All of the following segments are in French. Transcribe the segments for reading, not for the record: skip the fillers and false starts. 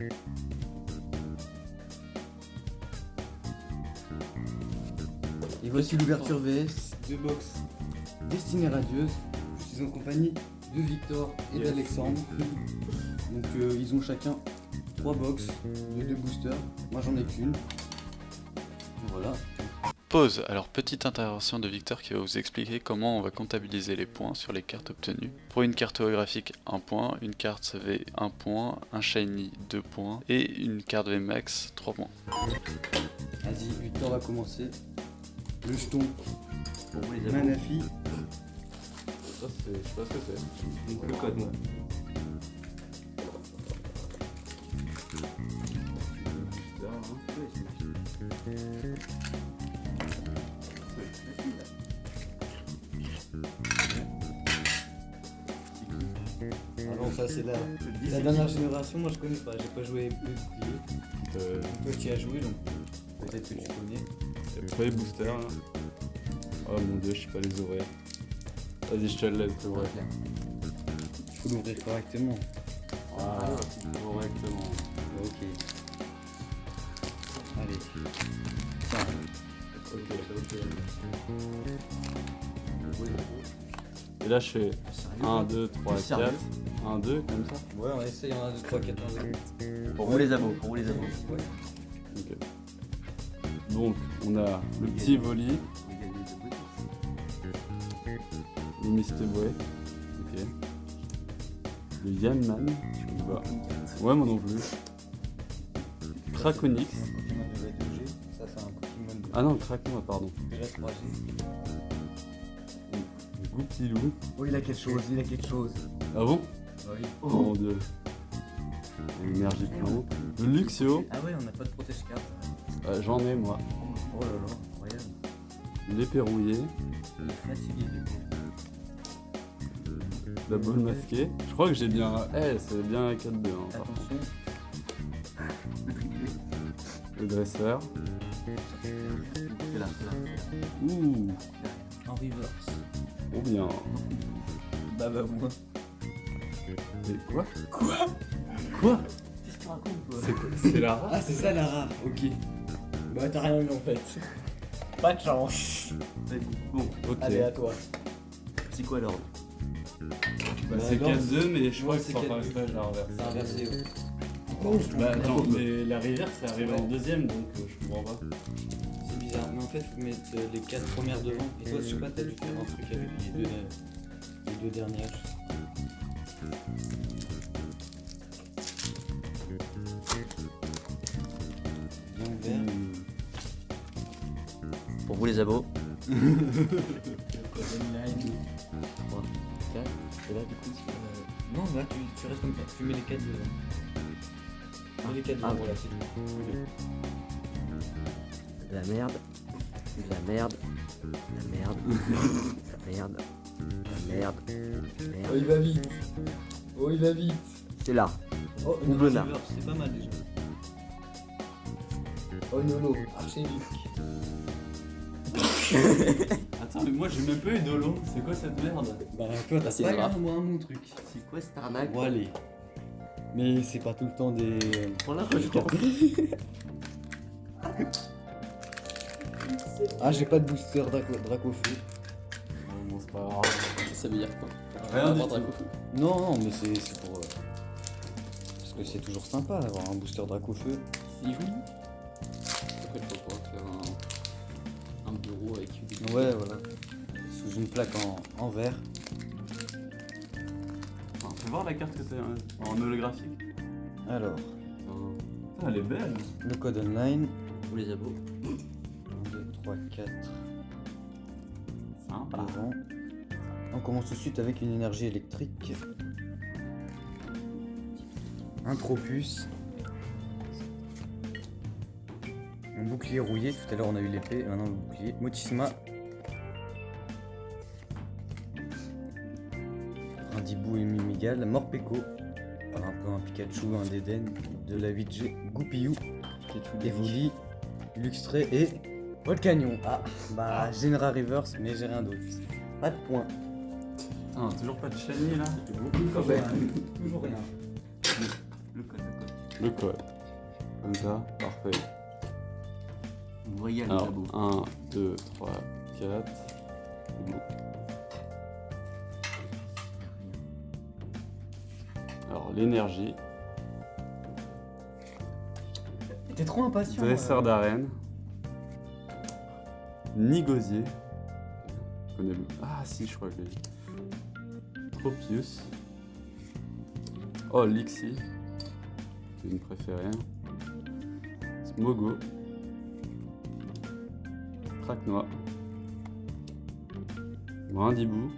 Et voici l'ouverture VS de box Destinée Radieuse. Je suis en compagnie de Victor et d'Alexandre. Donc ils ont chacun 3 box de 2 boosters. Moi j'en ai qu'une. Voilà. Pause. Alors, petite intervention de Victor qui va vous expliquer comment on va comptabiliser les points sur les cartes obtenues. Pour une carte holographique, 1 point, une carte V, 1 point, un shiny, 2 points, et une carte V max, 3 points. Vas-y, Victor va commencer. Le jeton Pour vous les amis. Manafi. Ça c'est, je sais pas ce que c'est. Donc le code moi. Ah non, ça c'est la dernière génération, moi je connais pas, j'ai pas joué bouclier. Toi tu y as joué donc peut-être que tu connais. Il y a pas les boosters là. Oh mon dieu, je sais pas les ouvrir. Vas-y, je te le laisse l'ouvrir. Il faut l'ouvrir correctement. Ah, correctement. Ok. Allez. Tiens. Ok. Et là je fais 1, 2, 3, 4. 1, 2 comme ça. Ouais, on essaye, on a 2, 3, 4, 1, 2. Pour vous les abos, Ouais. Ok. Donc on a le petit Voli, le Misty Boy, ok. Le Yanman, je connais pas. Ouais, moi non plus. Krakonix. Pokémon de V2G, ça c'est un Pokémon de Ah non, Krakon, pardon. déjà 3G. Goupilou. Oh, il a quelque chose, Ah bon? Oui. Oh mon dieu. L'énergie plante. Le Luxio. Ah ouais, on n'a pas de protège-carte. J'en ai moi. Oh là là, incroyable. L'épée rouillée. Il est fatigué du coup. La boule masquée. Je crois que j'ai bien. C'est bien 4-2 hein, par contre. Attention. Le dresseur. C'est là. Ouh, En reverse. trop bien. Bah moi. Et quoi? Quoi? Quoi? Qu'est-ce que tu racontes toi? C'est quoi? C'est la rare? Ah c'est ça la rare, ok. Bah t'as rien eu en fait. Pas de chance. Bon, ok. Allez à toi. C'est quoi l'ordre? Bah, c'est non, 4-2, mais je crois ouais, que c'est sans 4-2. faire exprès, je la reverse. C'est inversé. Ouais. Pourquoi on se trompe? Bah attends, mais la reverse c'est arrivé en deuxième donc je comprends pas. C'est bizarre, mais en fait faut mettre les 4 premières devant. Et toi je sais pas, t'as dû faire un truc avec les deux dernières. Bien ouvert. Pour vous les abos. 3, 4. Et là du coup non là tu restes comme ça, tu mets les 4 devant. Mets les 4 devant, voilà c'est tout. De la merde. De la merde. De la merde. De la merde. De la merde. Oh il va vite. Oh il va vite. C'est là. Oh Ou une Blona. reverse, c'est pas mal déjà. Oh Nolo, archémique. Attends, mais moi j'ai même pas eu d'Holo, c'est quoi cette merde? Bah toi t'as C'est pas eu grave. un mon truc. C'est quoi cette arnaque? Bon allez. Mais c'est pas tout le temps des... Prends la des revanche. cartes. Ah j'ai pas de booster Dracofeu. Bon, c'est pas grave. Ça veut dire quoi? Rien du tout. Non mais c'est pour... Parce que c'est toujours sympa d'avoir un booster Dracofeu. Si oui. Après il faut pouvoir faire un bureau avec une... Ouais voilà. Sous une plaque en verre. Fais voir la carte que c'est en holographique. Alors, Ah, elle est belle. le code online. Pour les abos. 1, 2, 3, 4 Sympa. devant. On commence tout de suite avec une énergie électrique. Un Tropus. Un bouclier rouillé. Tout à l'heure on a eu l'épée, maintenant le bouclier. Motisma. Un Dibou et Mimigal. Morpeko. Un peu un Pikachu, un Deden. De la 8G. Goupillou. Evoli. Luxray et Volcanion. Ah, bah Genera Reverse, mais j'ai rien d'autre. Pas de points. Putain, toujours pas de shiny là. Ouais, toujours rien. Le code. le code. Comme ça, parfait. On vous régale, Alors, là-bas. 1, 2, 3, 4. C'est bon. Alors, l'énergie. T'es trop impatient. Dresseur d'arène. Nigosier. Je connais le- Ah si, je crois que j'ai. Tropius. Oh, Lixie. C'est une préférée. Smogo. Traquenois. Brindibou.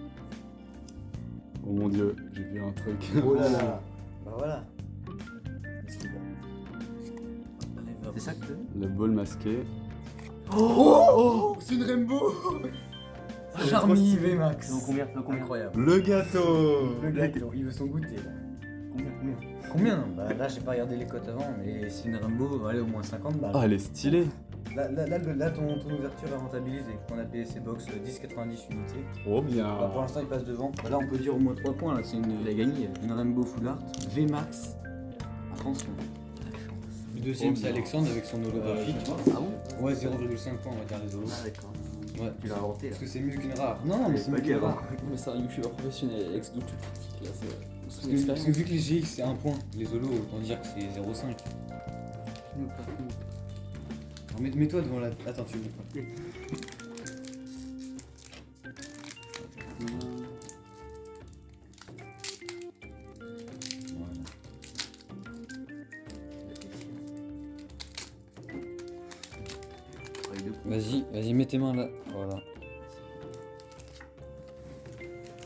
Oh mon dieu, j'ai vu un truc. Oh là là. Bah voilà. C'est ça que tu veux? Le bol masqué. Oh, c'est une Rainbow. Charmy C'est VMAX. combien? Incroyable. Le gâteau. Le gars, il veut son goûter là. Combien? Bah là, j'ai pas regardé les cotes avant, mais c'est une Rainbow, allez, au moins 50 balles. Ah, elle est stylée. Là, ton ouverture est rentabilisée. On a payé ses box 10,90 unités. Trop bien. Bah, pour l'instant, il passe devant. Bah, là, on peut dire au moins 3 points. Là, c'est Il a gagné. une Rainbow Full Art VMAX. Attention. Le deuxième, c'est Alexandre avec son holographique. Ah bon? Ouais, 0,5 points, on va dire les holos. Ah d'accord. Ouais. Tu l'as inventé là. Parce que c'est mieux qu'une rare. Non, mais c'est pas mieux qu'une qu'avant. rare. Mais c'est un youtubeur professionnel, Alex, donc tu critiques là, c'est Parce que vu que les GX c'est 1 point, les holos, autant dire que c'est 0,5. Alors, mets-toi devant la. Attends, tu mets pas. Vas-y, mets tes mains là. Voilà.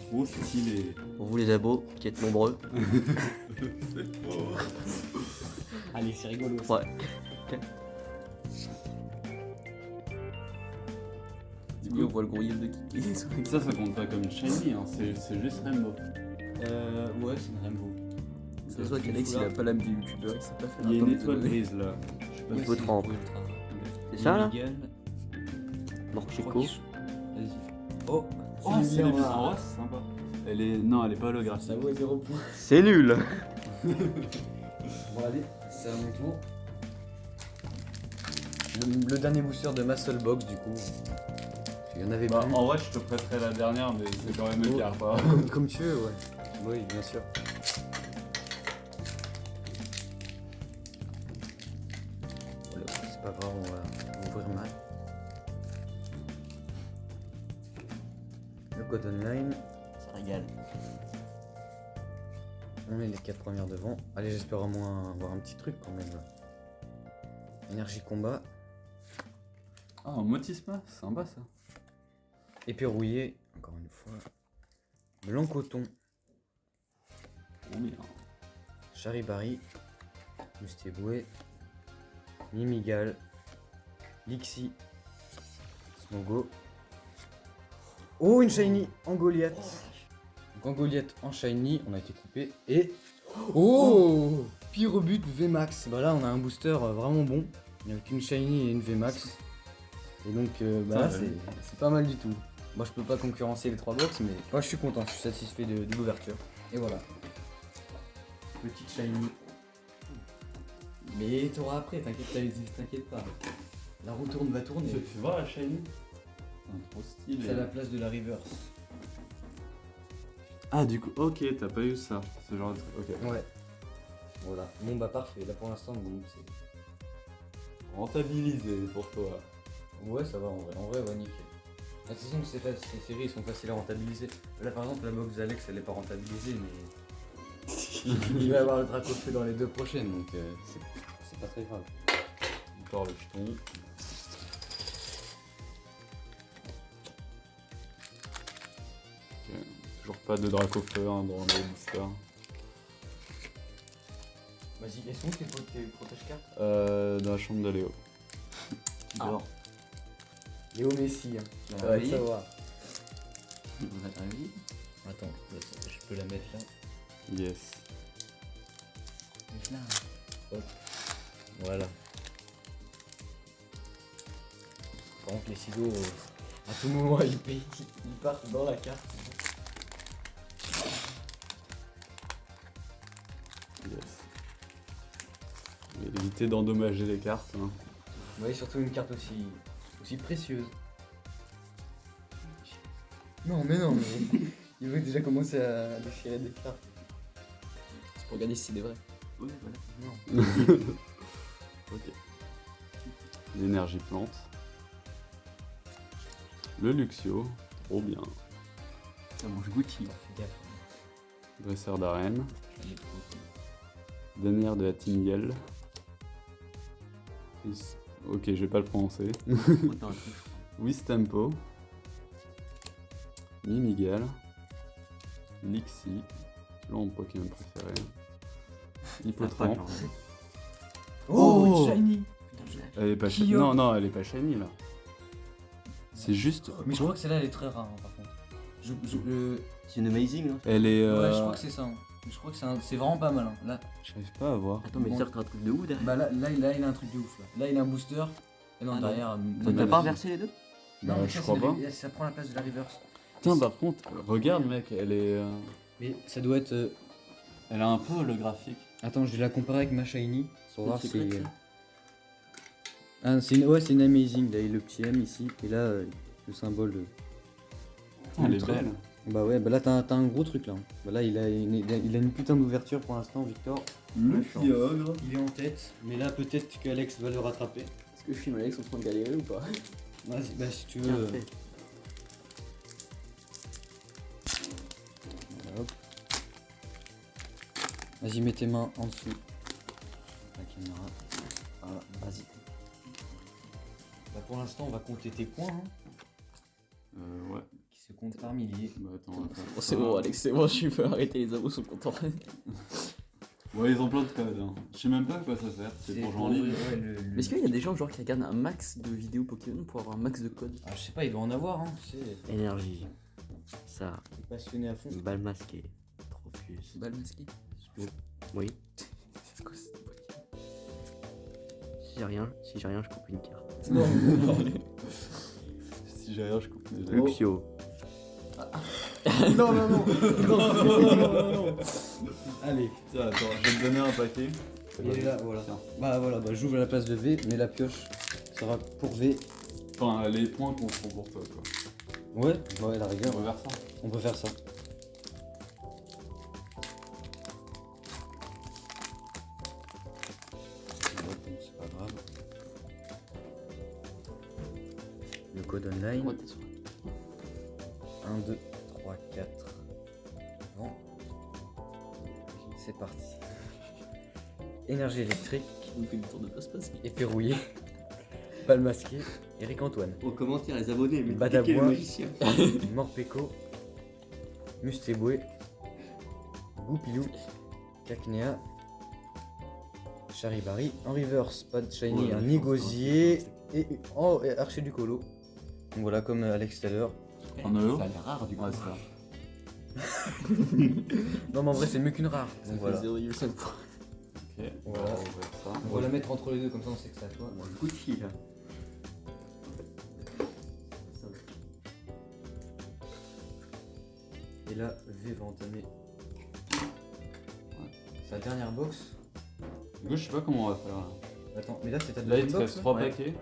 Trop stylé. Pour vous les abos qui êtes nombreux. Allez, c'est rigolo. Ouais. Du Oui, on coup, voit le gros yeux de Kiki. ça compte pas comme une shiny, hein. c'est juste Rainbow. Ouais, c'est une Rainbow. C'est soit qu'Alex il a pas l'âme du youtubeur, il sait pas faire Il y a un une tome de étoile données. grise là. Il faut trempe. C'est ça là? Morchico. Vas-y. Oh, Oh, c'est bien, en voilà. rose, c'est sympa. Non, elle est pas holographique. Ça vaut 0 points. C'est nul. Bon, allez, c'est à mon tour. Le dernier booster de ma seule box, du coup. Il y en avait Bah, plus. en vrai, je te prêterai la dernière, mais c'est quand même le Oh. cas, pas. Comme tu veux, ouais. Oui, bien sûr. Voilà, c'est pas grave, on va ouvrir mal. Le code online. Ça régale. On met les 4 premières devant. Allez, j'espère au moins avoir un petit truc quand même. Là. Énergie combat. Ah, un motisma, c'est sympa ça. Épée rouillée, encore une fois. Blanc coton. Trop bien. Charibari. Mustéboué. Mimigal. Lixie. Smogo. Oh, une shiny en Goliath. Donc en Goliath en shiny, on a été coupé. Et. Oh, Pyrobut VMAX. Bah là, on a un booster vraiment bon. Avec une shiny et une VMAX. Et donc, bah là, c'est pas mal du tout. Moi, je peux pas concurrencer les 3 box, mais moi, je suis content. Je suis satisfait de l'ouverture. Et voilà. Petite shiny. Mais t'auras après, t'inquiète pas. La roue tourne va tourner. Tu vois la shiny? Trop stylé. C'est à la place de la reverse. Ah, du coup, ok, t'as pas eu ça. Ce genre de truc. Ok. Ouais. Voilà. Bon bah parfait. Là pour l'instant, bon, c'est. Rentabilisé pour toi. Ouais, ça va en vrai, ouais, nickel. De toute façon, ces séries sont faciles à rentabiliser. Là par exemple, la box d'Alex elle est pas rentabilisée, mais. Il va y avoir le Dracofeu dans les 2 prochaines, donc c'est pas très grave. Encore le jeton. Ok. Toujours pas de Dracofeu hein, dans le booster. Vas-y, elles sont où tes protège-cartes? Dans la chambre de Léo. Ah. Léo Messi, hein. Tu Ça l'as va te réveillé? savoir. On a ta vie. Attends, je peux la mettre là. Yes. Voilà. Par contre, les ciseaux, à tout moment, ils partent dans la carte. Yes. Éviter d'endommager les cartes. Hein. Ouais, surtout une carte aussi précieuse. Non, mais il veut déjà commencer à déchirer des cartes. C'est pour regarder si c'est des vrais. Ouais, voilà. Non. Ok. L'énergie plante. Le Luxio. Trop bien. Ça mange Gucci. Fais gaffe. Dresseur d'arène. Elle est trop cool. Denier de Atiniel. Ok, je vais pas le prononcer. Autant un truc. Wistempo. Mimigel. Lixi. Là, mon Pokémon préféré. Hippotrampe. Oh, shiny. Elle est pas shiny. Kyogre. Non, elle est pas shiny là. C'est juste. Mais je crois que celle-là elle est très rare hein, par contre. C'est une amazing, hein. Elle est. Ouais, je crois que c'est ça. Hein. Je crois que c'est vraiment pas mal. Hein. Là, J'arrive pas à voir. Attends, mais Bon. ça t'as un truc de ouf derrière. bah là, il a un truc de ouf. Là, il a un booster. Et non, Ah non. derrière. Toi, t'as pas inversé les deux? Non, Bah, mais je ça, crois pas. ça prend la place de la reverse. Putain, par contre, regarde, mec, elle est. Mais ça doit être. Elle a un peu le graphique. Attends, je vais la comparer avec ma shiny. Pour voir C'est si. secret, ça. Ah, c'est une amazing. Là, il y a le petit M ici. Et là, le symbole de. Elle est Ultra. belle. Bah ouais, bah là, t'as un gros truc là. Bah là, il a une putain d'ouverture pour l'instant, Victor. Le Kyogre. Il est en tête. Mais là, peut-être qu'Alex va le rattraper. Est-ce que je filme Alex en train de galérer ou pas? Vas-y, bah si tu veux. Tiens, fais. Voilà, hop. Vas-y, mets tes mains en dessous. La caméra. Voilà, vas-y. Bah pour l'instant, on va compter tes points, hein, Ouais. qui se comptent par milliers. Bah attends, on va faire Oh, ça. c'est bon, Alex, c'est bon, je peux arrêter les abos sont contents. Ouais, ils ont plein de codes. Hein. Je sais même pas à quoi ça sert. C'est pour jouer en ligne. ouais, Mais est-ce qu'il y a des gens genre qui regardent un max de vidéos Pokémon pour avoir un max de codes? Ah, je sais pas, il doit en avoir, hein. Tu sais, Énergie. Ça. il est passionné à fond. Une balle masquée. Trophus. Balle masquée. Oui. C'est quoi ça? Si j'ai rien, je coupe une carte. Non, Si j'ai rien, je coupe déjà. Luxio. non, non. Allez, Tiens, attends, je vais te donner un paquet. il est là, voilà. Bah voilà, bah j'ouvre la place de V, mais la pioche sera pour V. Enfin, les points qu'on prend pour toi, quoi. Ouais, la rigueur, On va faire ça. on peut faire ça. C'est pas grave. Le code online. Ouais, t'es sûr. 1, 2, 3, 4. Bon. C'est parti. Énergie électrique, On fait une tour de passe-passe. épérouillé, balle masquée, Eric Antoine, Au commentaire, les abonnés, mais Badabois. le magicien. Morpeko, Mustéboué, Goupilou, Cacnea, Charibari, en reverse, pas de shiny, Ouais, un je Nigosier et Archer du Colo. Donc voilà, comme Alex tout à l'heure. En holo Ça a l'air rare du coup. Ouais, c'est ça. Non, mais en vrai, c'est mieux qu'une rare. Donc voilà. 0,5 points. Ok, Voilà. on va faire ça. On va la mettre entre les deux, comme ça on sait que c'est à toi. Gucci là. Et là, V va entamer sa dernière box. Du coup, je sais pas comment on va faire. Là, Attends, mais là c'est ta là il deuxième te box reste là 3 Ouais. paquets.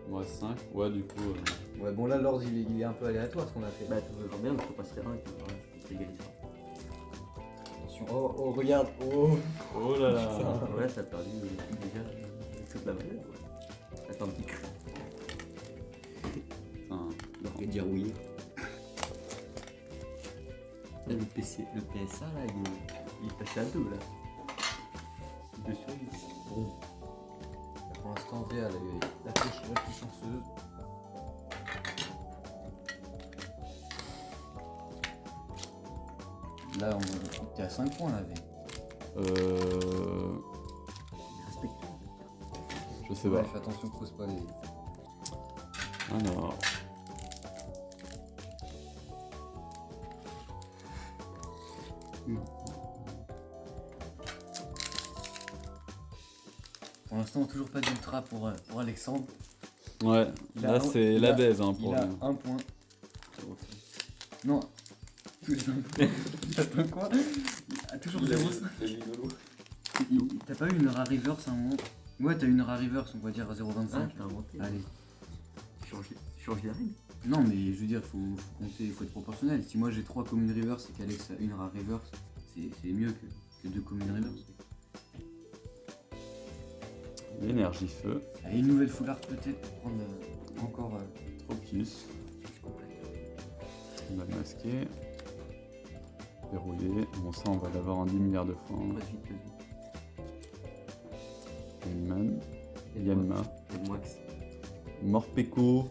Il me reste 5. Ouais, du coup. Ouais, bon là l'ordre il est un peu aléatoire ce qu'on a fait. Bah, tu veux bien, mais faut passer un et puis voilà, c'est égalité. Attention, oh regarde, oh. Oh là là. Ouais, ça a perdu déjà toute la valeur. Ouais. Attends un petit cru. Putain. Il va dire oui. Là, le PSA là, il est passé à 2 là. Bon. Là, pour l'instant V elle a eu la plus chanceuse. Là t'es à 5 points là V. Respecte. Je sais Ouais, pas. fais attention, pose pas les. Alors. Pour l'instant toujours pas d'ultra pour Alexandre. Ouais, Il a là un- c'est il la a- baise hein, Il pour a lui. 1 point. Non. Attends quoi? Il a toujours 0. T'as pas eu une rare reverse à un moment? Ouais, t'as eu une rare reverse, on va dire à Ah, 0,25. t'as inventé. Allez. Tu changes les règles. Non, mais je veux dire, faut compter, faut être proportionnel. Si moi j'ai 3 communes reverse et qu'Alex a une rare reverse, c'est mieux que 2 communes reverse. L'énergie feu. Allez, une nouvelle foulard peut-être pour prendre encore. Tropius. On va le masquer. Verrouiller. Bon, ça, on va l'avoir en 10 milliards de fois. hein. Passe vite. Yanman. Yanma. Et moi, que Morpeko.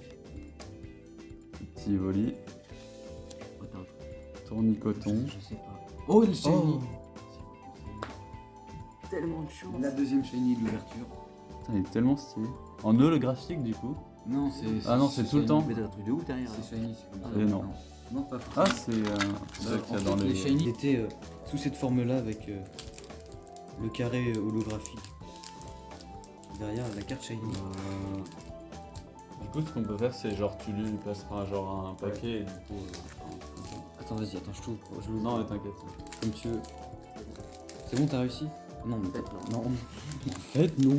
Petit Evoli. oh, t'as un truc. Tournicoton. Je sais pas. Oh, le shiny! Tellement de chance. La deuxième shiny de l'ouverture. Putain, il est tellement stylé. En E, le graphique, du coup. Non, c'est. Ah non, c'est tout le shiny. temps. Mais t'as un truc de ouf derrière. C'est shiny, c'est comme ça. Et non. Non, pas forcément. Ah, c'est ça qu'il y a dans les les... shiny étaient sous cette forme-là avec le carré holographique. Derrière la carte shiny. Du coup, ce qu'on peut faire, c'est genre, tu lui passeras genre un paquet et du coup... Attends, vas-y, attends, je t'ouvre. Je l'ouvre. Non, mais t'inquiète. Comme tu veux. C'est bon, t'as réussi? Non, mais fait, non. En fait, non.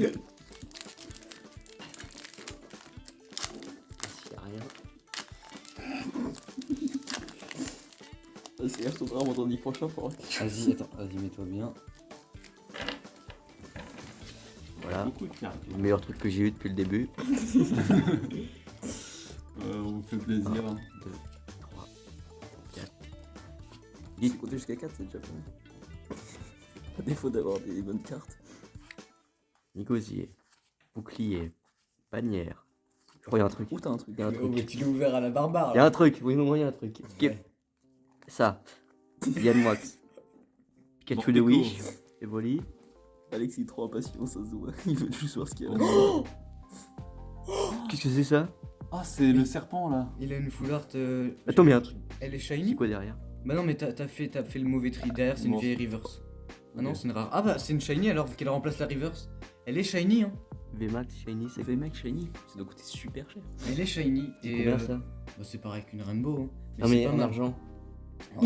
S'il y a rien. C'est je t'aurai vendredi prochain pour. Vas-y, attends, vas-y, mets-toi bien. Voilà. Beaucoup de cartes. Le meilleur truc que j'ai eu depuis le début. On vous fait plaisir. 2, 3, 4. Si tu comptes jusqu'à 4, c'est déjà pas mal. À défaut d'avoir des bonnes cartes. Négocier. Bouclier. Bannière. Je crois qu'il y a un truc. Où t'as un truc? Il y a un truc. tu l'as ouvert à la barbare. Il y a un truc. Oui, non, il y a un truc. Ça. Yann Wax. Pikachu de Morpeko. Wish. Evoli. Alex il est trop impatient, ça se voit. Il veut juste voir ce qu'il y a. Qu'est-ce que c'est ça? Ah, c'est le serpent, là. Il a une full art. Attends, mais il y a un truc. Elle est C'est shiny? quoi derrière? Bah non, mais t'as fait le mauvais tri. Derrière, c'est une Bon. vieille reverse. Ah non, Ok. c'est une rare. Ah bah, c'est une shiny alors qu'elle remplace la reverse. Elle est shiny, hein. VMAX, Shiny, c'est VMAX Shiny, ça doit coûter super cher. Elle est shiny. c'est Et combien ça? bah, c'est pareil qu'une rainbow. Hein. Non, c'est mais pas en mal. argent. Ah,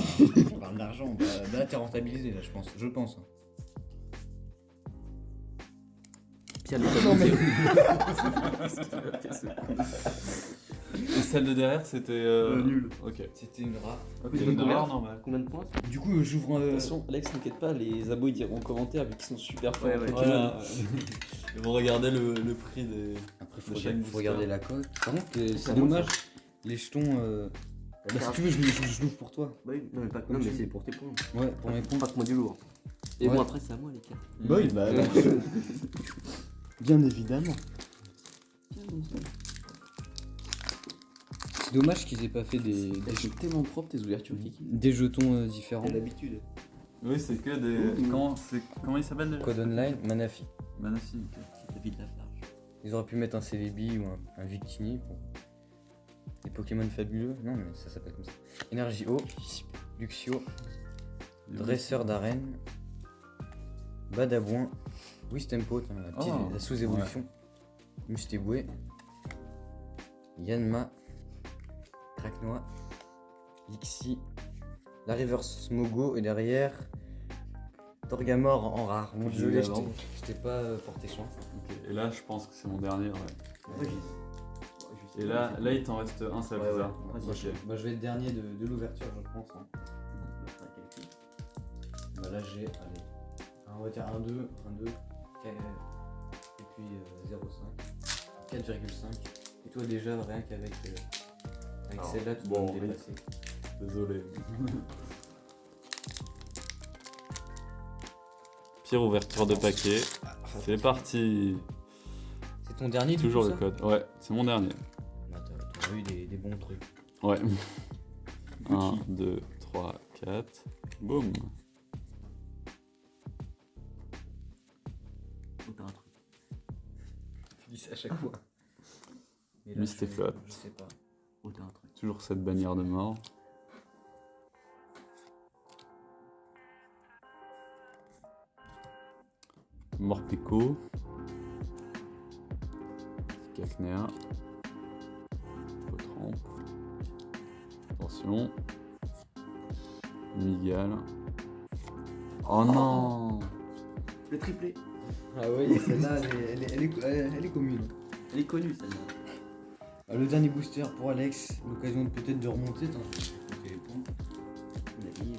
on parle d'argent. Bah, là, t'es rentabilisé, là, je pense. Je pense. Hein. Pierre, les Non, mais. Et celle de derrière, c'était... Nul. Ok. C'était une rare. Il y a une rare normale. Combien de points? Du coup, j'ouvre De toute un. façon, Alex, t'inquiète pas, les abos ils diront en commentaire vu qu'ils sont super forts. Ouais, ouais. Voilà. Ils vont regarder le prix des... Après, Le shine faut booster. regarder la coque. Par contre, c'est Ça dommage. monte, Les jetons. Bah, si tu veux, je l'ouvre pour toi. Bah oui, non, mais pas Comme non, mais tu c'est veux. pour tes points. Ouais, pour mes points. Pas que moi du lourd. Et Ouais. bon, après, c'est à moi les cartes. Bah oui, bah... Bien évidemment. C'est dommage qu'ils aient pas fait Elles sont tellement propres tes ouvertures, Kiki. des jetons différents. C'est l'habitude. Oui, c'est que des... Comment il s'appelle déjà? Code online, Manafi. Manafi, ok. Ça vide la plage. Ils auraient pu mettre un Celebi ou un Victini pour des Pokémon fabuleux. Non, mais ça s'appelle comme ça. Énergie eau, Luxio, Dresseur d'arène, Badabouin, Wistempo, Oh, la sous-évolution, Mustéboué, Yanma, Cracknois, Lixi, la Reverse Smogo et derrière Torgamore en rare. Bon, J'ai eu désolé, avant. je t'ai pas porté chance. Ok. Et là, je pense que c'est mon dernier, ouais. Moi, Et là, il t'en reste un seul, Ouais, c'est ouais. ça? Vas-y. Ok. Bah, je vais être dernier de l'ouverture, je pense. Hein. Bah, là, j'ai, allez, on va dire 1, 2, 1, 2, et puis 0,5, 4,5. Et toi, déjà, rien qu'avec avec Alors, celle-là, tu bon, dois me oui. dépasser. Désolé. Pire ouverture de paquet. C'est parti. C'est ton dernier, du Toujours coup, le ça code. Ouais, c'est mon dernier. Bah, t'as eu des bons trucs. Ouais. 1, 2, 3, 4. Boum. Oh, t'as un truc. Tu dis ça à chaque fois. Mais là, Mist et flotte. Je sais pas. Oh, t'as un truc. Toujours cette bannière de mort. Morpeko. Cacnea. Potramp. Attention. Miguel. Oh non! Le triplé. Ah ouais, celle-là, elle est commune. Elle est connue celle-là. Le dernier booster pour Alex, l'occasion peut-être de remonter. Attends, je vais compter les points. Il a mis.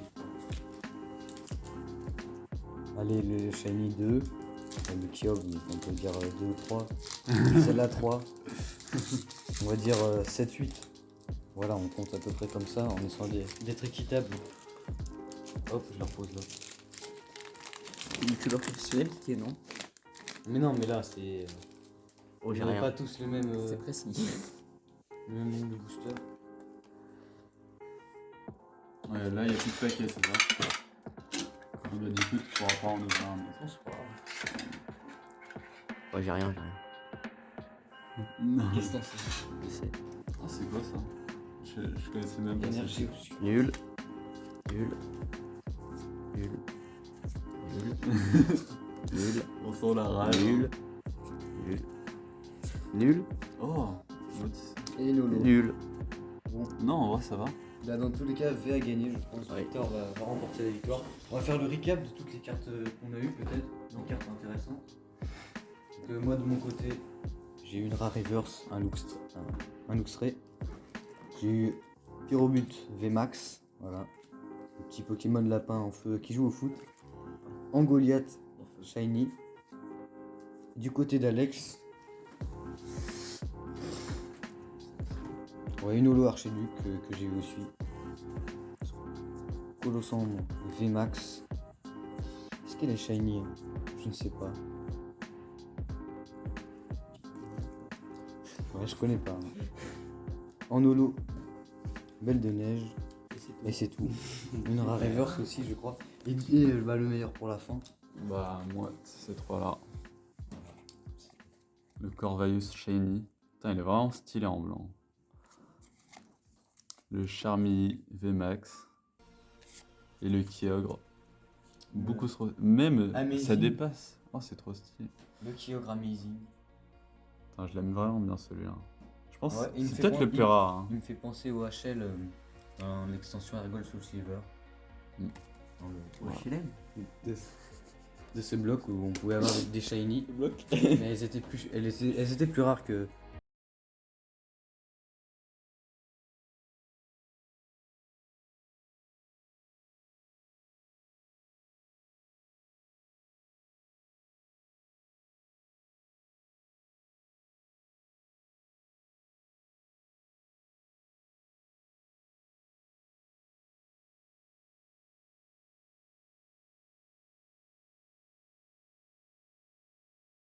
Allez, le Shiny 2, le Kyogre, on peut dire 2 ou 3. Celle-là 3. On va dire 7-8. Voilà, on compte à peu près comme ça en essayant d'être équitable. Hop, je la repose là. Youtubeur professionnel qui est non. Mais non, mais là, c'est. Oh, j'ai On n'a rien. pas tous le même, C'est précis. le même nombre de boosters. Ouais, là, il n'y a plus de paquets, c'est ça? Ah bah, du coup, tu pourras pas en ouvrir un. Mais c'est pas grave. Ouais, j'ai rien. Non. Qu'est-ce que t'en sais? Je sais. Ah, c'est quoi ça? Je connaissais même pas ça. Énergie obscure. Nul. Nul. On sent la rage. Nul. Oh, Motis. Et Lolo. Nul. Non, en vrai, ça va. Là, dans tous les cas, V a gagné, je pense. Ouais. Victor va remporter la victoire. On va faire le recap de toutes les cartes qu'on a eues, peut-être. Des cartes intéressantes. Donc, moi, de mon côté, j'ai eu une rare reverse, un Luxray. J'ai eu Pyrobut VMAX, voilà. Le petit Pokémon lapin en feu qui joue au foot. Angoliath Shiny. Du côté d'Alex, ouais, une holo Archiduc que j'ai eu aussi. Colossandre VMAX. Est-ce qu'elle est shiny? Je ne sais pas. Ouais, je connais pas. En holo, Belle de Neige. Et c'est tout. Une rare reverse aussi, je crois. Et bah, le meilleur pour la fin. Bah, moi, ces trois-là. Le Corvus Shiny. Putain, il est vraiment stylé en blanc. Le Charmilly VMAX. Et le Kyogre. Beaucoup trop. Même, Amazing. ça dépasse. Oh, c'est trop stylé. Le Kyogre Amazing. Putain, je l'aime vraiment bien celui-là. Je pense Ouais, que il me c'est fait peut-être le pen- plus rare. Hein. Il me fait penser au HL dans l'extension Ergol Soul Silver. Mm. Dans le- Ouais, je l'aime. de ce bloc où on pouvait avoir des shiny, mais elles étaient plus rares que